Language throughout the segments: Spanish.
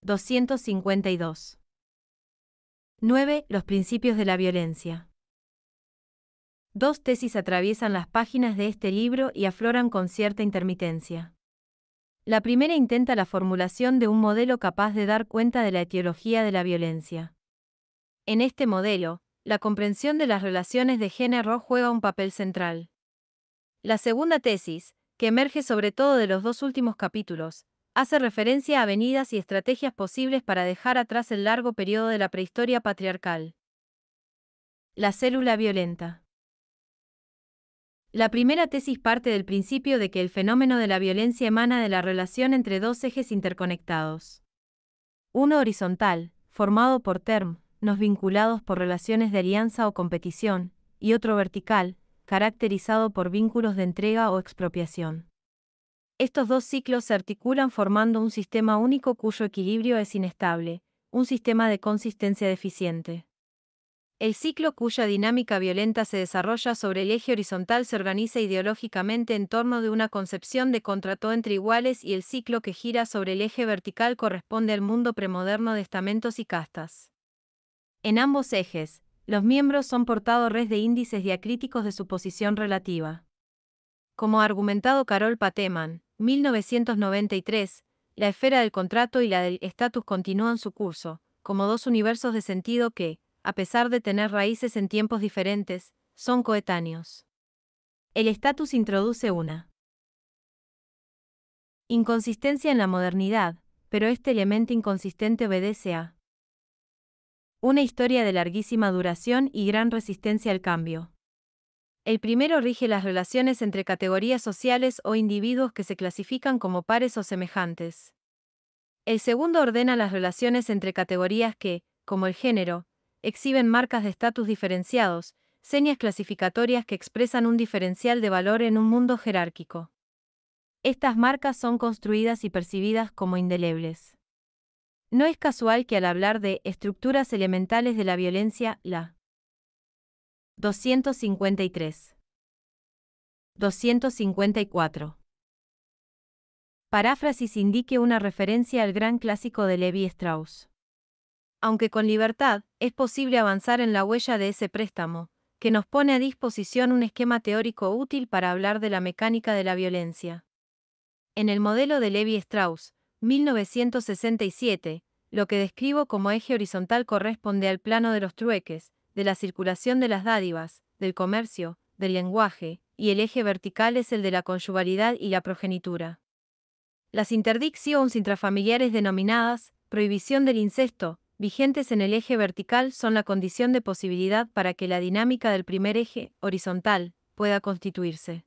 252. 9. Los principios de la violencia. Dos tesis atraviesan las páginas de este libro y afloran con cierta intermitencia. La primera intenta la formulación de un modelo capaz de dar cuenta de la etiología de la violencia. En este modelo, la comprensión de las relaciones de género juega un papel central. La segunda tesis, que emerge sobre todo de los dos últimos capítulos, hace referencia a avenidas y estrategias posibles para dejar atrás el largo periodo de la prehistoria patriarcal. La célula violenta. La primera tesis parte del principio de que el fenómeno de la violencia emana de la relación entre dos ejes interconectados. Uno horizontal, formado por termos vinculados por relaciones de alianza o competición, y otro vertical, caracterizado por vínculos de entrega o expropiación. Estos dos ciclos se articulan formando un sistema único cuyo equilibrio es inestable, un sistema de consistencia deficiente. El ciclo cuya dinámica violenta se desarrolla sobre el eje horizontal se organiza ideológicamente en torno de una concepción de contrato entre iguales y el ciclo que gira sobre el eje vertical corresponde al mundo premoderno de estamentos y castas. En ambos ejes, los miembros son portadores de índices diacríticos de su posición relativa. Como ha argumentado Carol Pateman, 1993, la esfera del contrato y la del estatus continúan su curso, como dos universos de sentido que, a pesar de tener raíces en tiempos diferentes, son coetáneos. El estatus introduce una inconsistencia en la modernidad, pero este elemento inconsistente obedece a una historia de larguísima duración y gran resistencia al cambio. El primero rige las relaciones entre categorías sociales o individuos que se clasifican como pares o semejantes. El segundo ordena las relaciones entre categorías que, como el género, exhiben marcas de estatus diferenciados, señas clasificatorias que expresan un diferencial de valor en un mundo jerárquico. Estas marcas son construidas y percibidas como indelebles. No es casual que al hablar de estructuras elementales de la violencia, la 253. 254. Paráfrasis indique una referencia al gran clásico de Levi Strauss. Aunque con libertad, es posible avanzar en la huella de ese préstamo, que nos pone a disposición un esquema teórico útil para hablar de la mecánica de la violencia. En el modelo de Levi Strauss, 1967, lo que describo como eje horizontal corresponde al plano de los trueques, de la circulación de las dádivas, del comercio, del lenguaje, y el eje vertical es el de la conyugalidad y la progenitura. Las interdicciones intrafamiliares denominadas prohibición del incesto, vigentes en el eje vertical, son la condición de posibilidad para que la dinámica del primer eje, horizontal, pueda constituirse.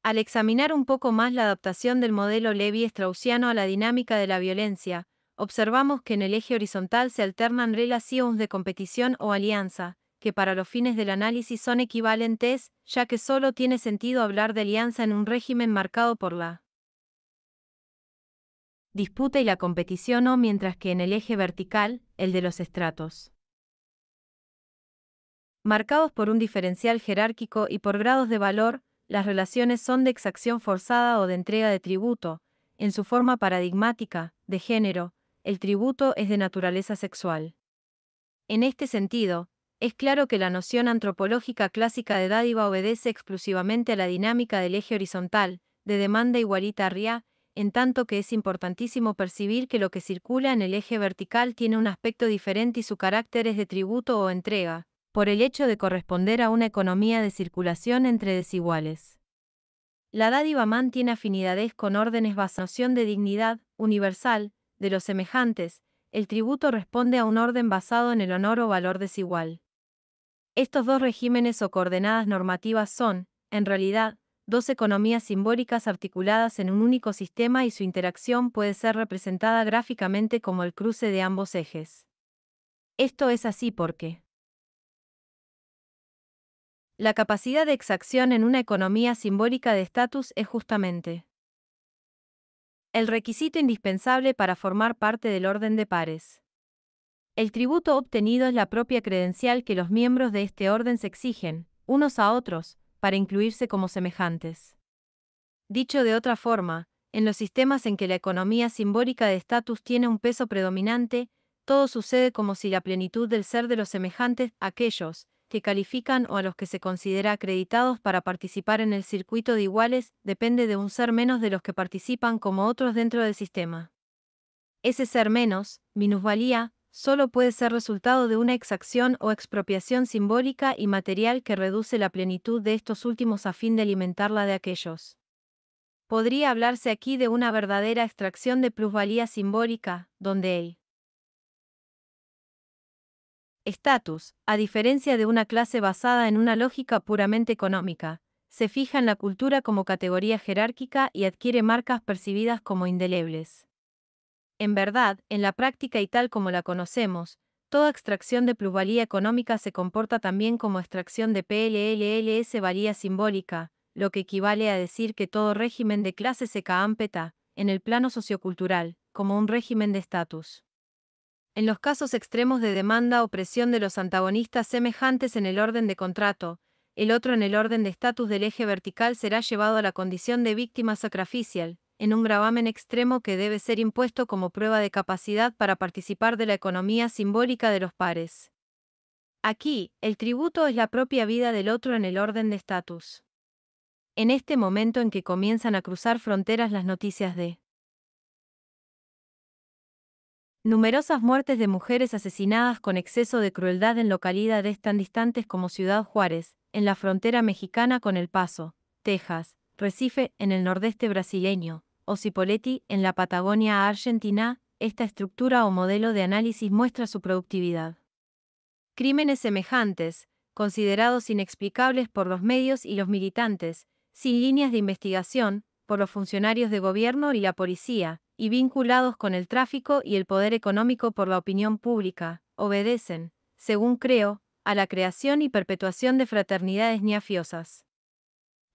Al examinar un poco más la adaptación del modelo Levi-Straussiano a la dinámica de la violencia, observamos que en el eje horizontal se alternan relaciones de competición o alianza, que para los fines del análisis son equivalentes, ya que solo tiene sentido hablar de alianza en un régimen marcado por la disputa y la competición o mientras que en el eje vertical, el de los estratos. Marcados por un diferencial jerárquico y por grados de valor, las relaciones son de exacción forzada o de entrega de tributo. En su forma paradigmática, de género, el tributo es de naturaleza sexual. En este sentido, es claro que la noción antropológica clásica de dádiva obedece exclusivamente a la dinámica del eje horizontal, de demanda igualitaria, en tanto que es importantísimo percibir que lo que circula en el eje vertical tiene un aspecto diferente y su carácter es de tributo o entrega, por el hecho de corresponder a una economía de circulación entre desiguales. La dádiva mantiene afinidades con órdenes basadas en la noción de dignidad universal de los semejantes, el tributo responde a un orden basado en el honor o valor desigual. Estos dos regímenes o coordenadas normativas son, en realidad, dos economías simbólicas articuladas en un único sistema y su interacción puede ser representada gráficamente como el cruce de ambos ejes. Esto es así porque la capacidad de exacción en una economía simbólica de estatus es justamente el requisito indispensable para formar parte del orden de pares. El tributo obtenido es la propia credencial que los miembros de este orden se exigen, unos a otros, para incluirse como semejantes. Dicho de otra forma, en los sistemas en que la economía simbólica de estatus tiene un peso predominante, todo sucede como si la plenitud del ser de los semejantes, aquellos que califican o a los que se considera acreditados para participar en el circuito de iguales, depende de un ser menos de los que participan como otros dentro del sistema. Ese ser menos, minusvalía, solo puede ser resultado de una exacción o expropiación simbólica y material que reduce la plenitud de estos últimos a fin de alimentar la de aquellos. Podría hablarse aquí de una verdadera extracción de plusvalía simbólica, donde el estatus, a diferencia de una clase basada en una lógica puramente económica, se fija en la cultura como categoría jerárquica y adquiere marcas percibidas como indelebles. En verdad, en la práctica y tal como la conocemos, toda extracción de plusvalía económica se comporta también como extracción de PLLLS valía simbólica, lo que equivale a decir que todo régimen de clase se caampeta, en el plano sociocultural, como un régimen de estatus. En los casos extremos de demanda o presión de los antagonistas semejantes en el orden de contrato, el otro en el orden de estatus del eje vertical será llevado a la condición de víctima sacrificial, en un gravamen extremo que debe ser impuesto como prueba de capacidad para participar de la economía simbólica de los pares. Aquí, el tributo es la propia vida del otro en el orden de estatus. En este momento en que comienzan a cruzar fronteras las noticias de numerosas muertes de mujeres asesinadas con exceso de crueldad en localidades tan distantes como Ciudad Juárez, en la frontera mexicana con El Paso, Texas, Recife, en el nordeste brasileño, o Cipolletti, en la Patagonia argentina, esta estructura o modelo de análisis muestra su productividad. Crímenes semejantes, considerados inexplicables por los medios y los militantes, sin líneas de investigación, por los funcionarios de gobierno y la policía, y vinculados con el tráfico y el poder económico por la opinión pública, obedecen, según creo, a la creación y perpetuación de fraternidades mafiosas.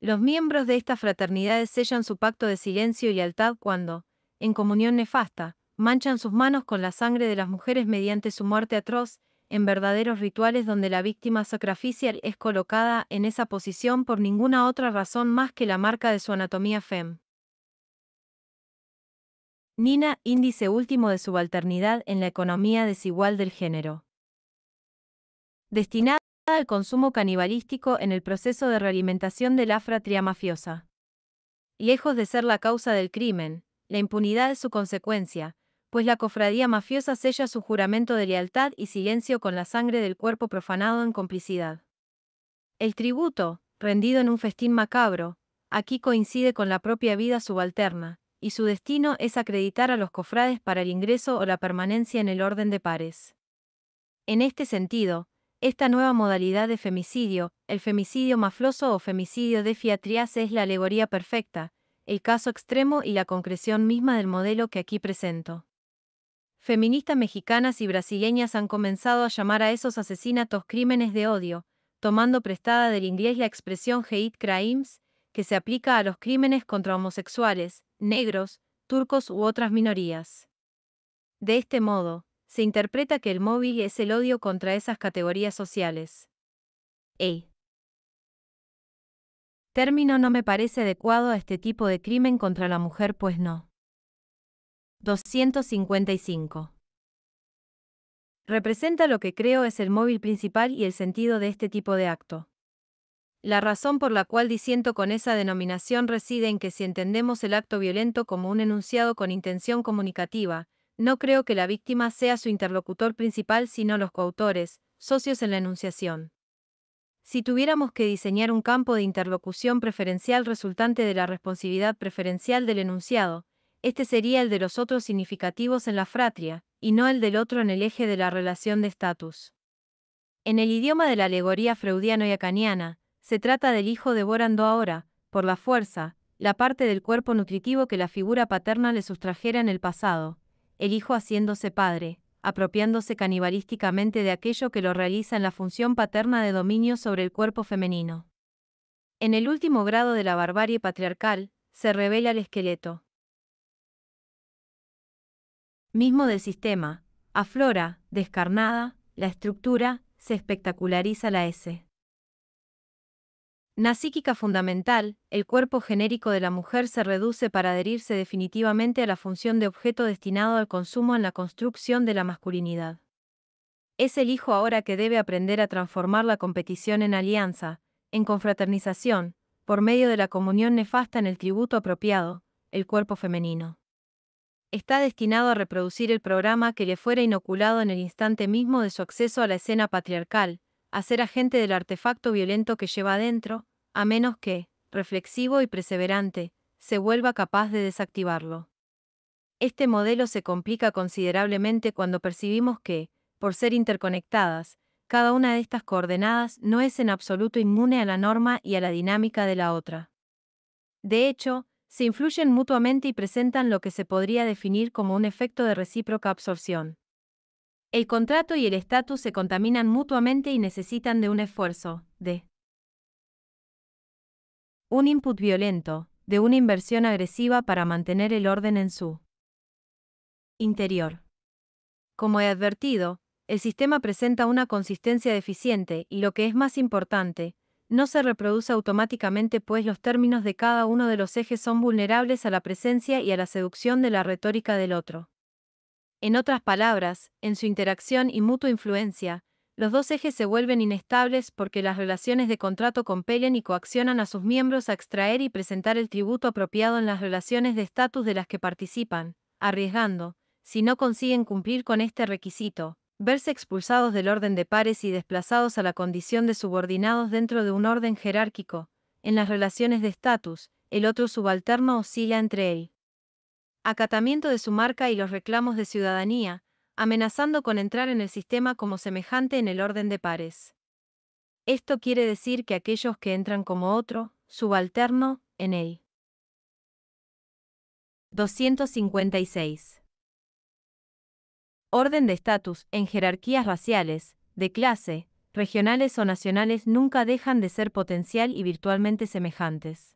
Los miembros de estas fraternidades sellan su pacto de silencio y lealtad cuando, en comunión nefasta, manchan sus manos con la sangre de las mujeres mediante su muerte atroz, en verdaderos rituales donde la víctima sacrificial es colocada en esa posición por ninguna otra razón más que la marca de su anatomía fem. Nina, índice último de subalternidad en la economía desigual del género. Destinada al consumo canibalístico en el proceso de realimentación de la fratria mafiosa. Lejos de ser la causa del crimen, la impunidad es su consecuencia, pues la cofradía mafiosa sella su juramento de lealtad y silencio con la sangre del cuerpo profanado en complicidad. El tributo, rendido en un festín macabro, aquí coincide con la propia vida subalterna, y su destino es acreditar a los cofrades para el ingreso o la permanencia en el orden de pares. En este sentido, esta nueva modalidad de femicidio, el femicidio mafioso o femicidio de fiatrias, es la alegoría perfecta, el caso extremo y la concreción misma del modelo que aquí presento. Feministas mexicanas y brasileñas han comenzado a llamar a esos asesinatos crímenes de odio, tomando prestada del inglés la expresión hate crimes, que se aplica a los crímenes contra homosexuales, negros, turcos u otras minorías. De este modo, se interpreta que el móvil es el odio contra esas categorías sociales. El término no me parece adecuado a este tipo de crimen contra la mujer, pues no. 255. Representa lo que creo es el móvil principal y el sentido de este tipo de acto. La razón por la cual disiento con esa denominación reside en que si entendemos el acto violento como un enunciado con intención comunicativa, no creo que la víctima sea su interlocutor principal sino los coautores, socios en la enunciación. Si tuviéramos que diseñar un campo de interlocución preferencial resultante de la responsividad preferencial del enunciado, este sería el de los otros significativos en la fratria, y no el del otro en el eje de la relación de estatus. En el idioma de la alegoría freudiano-lacaniana, se trata del hijo devorando ahora, por la fuerza, la parte del cuerpo nutritivo que la figura paterna le sustrajera en el pasado, el hijo haciéndose padre, apropiándose canibalísticamente de aquello que lo realiza en la función paterna de dominio sobre el cuerpo femenino. En el último grado de la barbarie patriarcal, se revela el esqueleto mismo del sistema, aflora, descarnada, la estructura, se espectaculariza la S. Na psíquica fundamental, el cuerpo genérico de la mujer se reduce para adherirse definitivamente a la función de objeto destinado al consumo en la construcción de la masculinidad. Es el hijo ahora que debe aprender a transformar la competición en alianza, en confraternización, por medio de la comunión nefasta en el tributo apropiado, el cuerpo femenino. Está destinado a reproducir el programa que le fuera inoculado en el instante mismo de su acceso a la escena patriarcal, a ser agente del artefacto violento que lleva adentro, a menos que, reflexivo y perseverante, se vuelva capaz de desactivarlo. Este modelo se complica considerablemente cuando percibimos que, por ser interconectadas, cada una de estas coordenadas no es en absoluto inmune a la norma y a la dinámica de la otra. De hecho, se influyen mutuamente y presentan lo que se podría definir como un efecto de recíproca absorción. El contrato y el estatus se contaminan mutuamente y necesitan de un esfuerzo, de un input violento, de una inversión agresiva para mantener el orden en su interior. Como he advertido, el sistema presenta una consistencia deficiente y, lo que es más importante, no se reproduce automáticamente, pues los términos de cada uno de los ejes son vulnerables a la presencia y a la seducción de la retórica del otro. En otras palabras, en su interacción y mutua influencia, los dos ejes se vuelven inestables porque las relaciones de contrato compelen y coaccionan a sus miembros a extraer y presentar el tributo apropiado en las relaciones de estatus de las que participan, arriesgando, si no consiguen cumplir con este requisito, verse expulsados del orden de pares y desplazados a la condición de subordinados dentro de un orden jerárquico. En las relaciones de estatus, el otro subalterno oscila entre el acatamiento de su marca y los reclamos de ciudadanía, amenazando con entrar en el sistema como semejante en el orden de pares. Esto quiere decir que aquellos que entran como otro, subalterno, en él. 256. Orden de estatus, en jerarquías raciales, de clase, regionales o nacionales nunca dejan de ser potencial y virtualmente semejantes.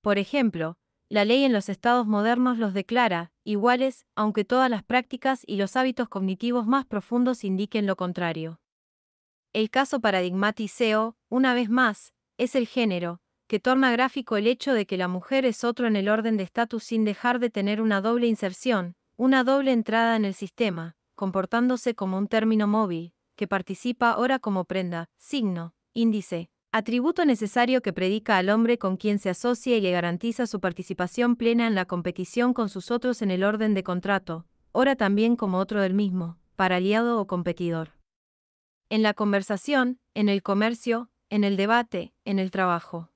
Por ejemplo, la ley en los estados modernos los declara iguales, aunque todas las prácticas y los hábitos cognitivos más profundos indiquen lo contrario. El caso paradigmático, una vez más, es el género, que torna gráfico el hecho de que la mujer es otro en el orden de estatus sin dejar de tener una doble inserción, una doble entrada en el sistema, comportándose como un término móvil, que participa ahora como prenda, signo, índice, atributo necesario que predica al hombre con quien se asocia y le garantiza su participación plena en la competición con sus otros en el orden de contrato, ora también como otro del mismo, para aliado o competidor. En la conversación, en el comercio, en el debate, en el trabajo.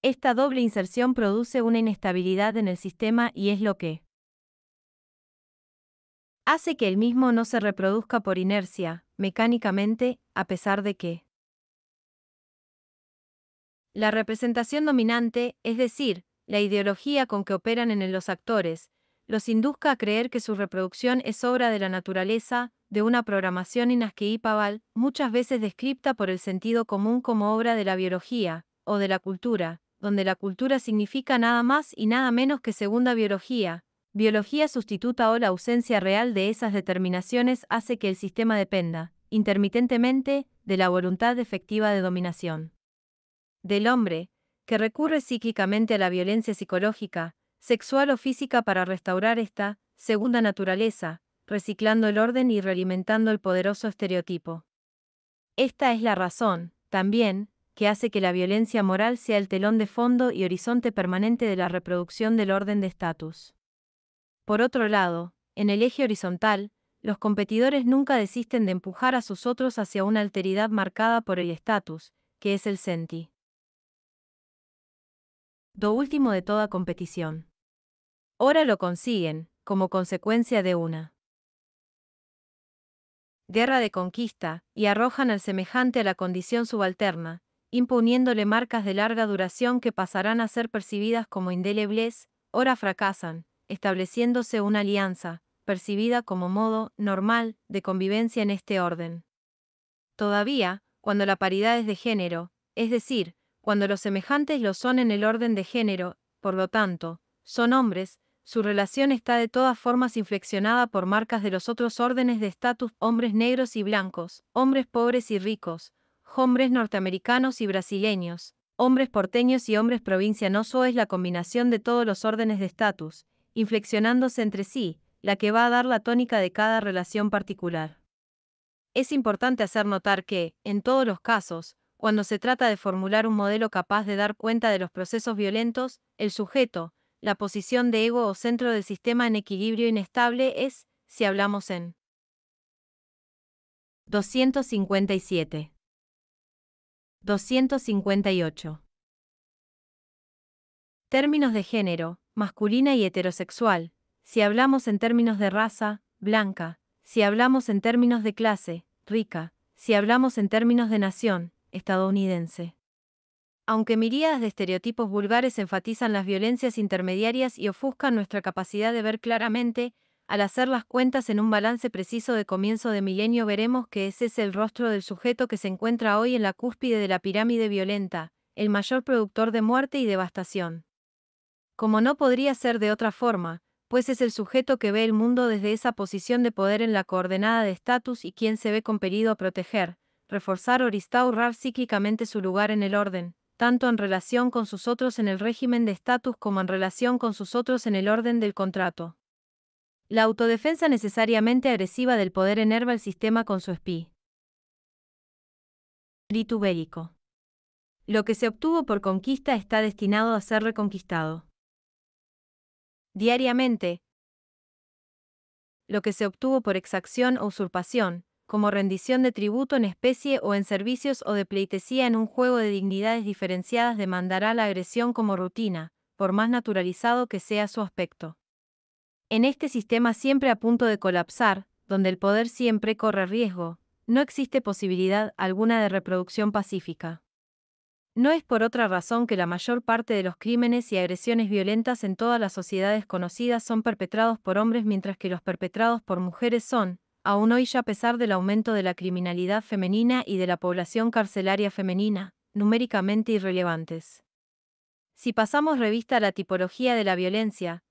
Esta doble inserción produce una inestabilidad en el sistema y es lo que hace que el mismo no se reproduzca por inercia, mecánicamente, a pesar de que la representación dominante, es decir, la ideología con que operan en él los actores, los induzca a creer que su reproducción es obra de la naturaleza, de una programación inasqueípable, muchas veces descripta por el sentido común como obra de la biología, o de la cultura, donde la cultura significa nada más y nada menos que segunda biología. Biología sustituta o la ausencia real de esas determinaciones hace que el sistema dependa, intermitentemente, de la voluntad efectiva de dominación del hombre, que recurre cíclicamente a la violencia psicológica, sexual o física para restaurar esta segunda naturaleza, reciclando el orden y realimentando el poderoso estereotipo. Esta es la razón, también, que hace que la violencia moral sea el telón de fondo y horizonte permanente de la reproducción del orden de estatus. Por otro lado, en el eje horizontal, los competidores nunca desisten de empujar a sus otros hacia una alteridad marcada por el estatus, que es el senti. Lo último de toda competición. Ora lo consiguen, como consecuencia de una guerra de conquista, y arrojan al semejante a la condición subalterna, imponiéndole marcas de larga duración que pasarán a ser percibidas como indelebles, ora fracasan, estableciéndose una alianza, percibida como modo normal de convivencia en este orden. Todavía, cuando la paridad es de género, es decir, cuando los semejantes lo son en el orden de género, por lo tanto, son hombres, su relación está de todas formas inflexionada por marcas de los otros órdenes de estatus, hombres negros y blancos, hombres pobres y ricos, hombres norteamericanos y brasileños, Hombres porteños y hombres provincia no so es la combinación de todos los órdenes de estatus, inflexionándose entre sí, la que va a dar la tónica de cada relación particular. Es importante hacer notar que, en todos los casos, cuando se trata de formular un modelo capaz de dar cuenta de los procesos violentos, el sujeto, la posición de ego o centro del sistema en equilibrio inestable es, si hablamos en 257. 258. Términos de género, masculina y heterosexual, si hablamos en términos de raza, blanca, si hablamos en términos de clase, rica, si hablamos en términos de nación, estadounidense. Aunque miríadas de estereotipos vulgares enfatizan las violencias intermediarias y ofuscan nuestra capacidad de ver claramente, al hacer las cuentas en un balance preciso de comienzo de milenio veremos que ese es el rostro del sujeto que se encuentra hoy en la cúspide de la pirámide violenta, el mayor productor de muerte y devastación. Como no podría ser de otra forma, pues es el sujeto que ve el mundo desde esa posición de poder en la coordenada de estatus y quien se ve compelido a proteger, reforzar o restaurar cíclicamente su lugar en el orden, tanto en relación con sus otros en el régimen de estatus como en relación con sus otros en el orden del contrato. La autodefensa necesariamente agresiva del poder enerva el sistema con su espíritu bélico. Lo que se obtuvo por conquista está destinado a ser reconquistado. Diariamente, lo que se obtuvo por exacción o usurpación, como rendición de tributo en especie o en servicios o de pleitesía en un juego de dignidades diferenciadas demandará la agresión como rutina, por más naturalizado que sea su aspecto. En este sistema siempre a punto de colapsar, donde el poder siempre corre riesgo, no existe posibilidad alguna de reproducción pacífica. No es por otra razón que la mayor parte de los crímenes y agresiones violentas en todas las sociedades conocidas son perpetrados por hombres mientras que los perpetrados por mujeres son, aún hoy ya a pesar del aumento de la criminalidad femenina y de la población carcelaria femenina, numéricamente irrelevantes. Si pasamos revista a la tipología de la violencia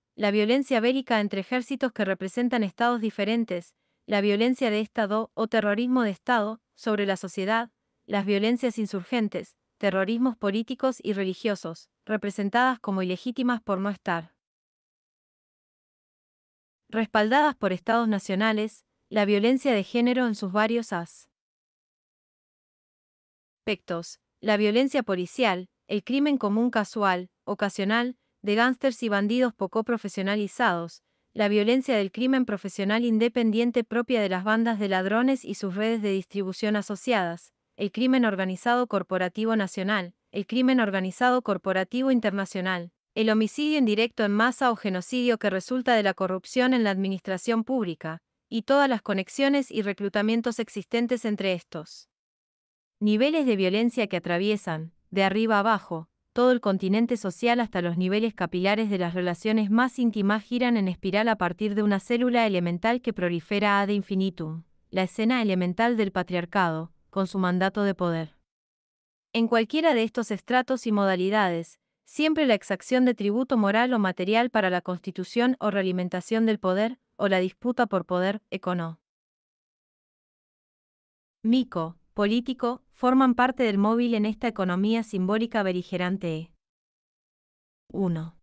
bélica entre ejércitos que representan estados diferentes, la violencia de Estado o terrorismo de Estado sobre la sociedad, las violencias insurgentes, terrorismos políticos y religiosos, representadas como ilegítimas por no estar respaldadas por estados nacionales, la violencia de género en sus varios aspectos, la violencia policial, el crimen común casual, ocasional, de gángsters y bandidos poco profesionalizados, la violencia del crimen profesional independiente propia de las bandas de ladrones y sus redes de distribución asociadas, el crimen organizado corporativo nacional, el crimen organizado corporativo internacional, el homicidio indirecto en masa o genocidio que resulta de la corrupción en la administración pública, y todas las conexiones y reclutamientos existentes entre estos niveles de violencia que atraviesan, de arriba abajo, todo el continente social hasta los niveles capilares de las relaciones más íntimas giran en espiral a partir de una célula elemental que prolifera ad infinitum, la escena elemental del patriarcado, con su mandato de poder. En cualquiera de estos estratos y modalidades, siempre la exacción de tributo moral o material para la constitución o realimentación del poder, o la disputa por poder económico, político, forman parte del móvil en esta economía simbólica beligerante. 1.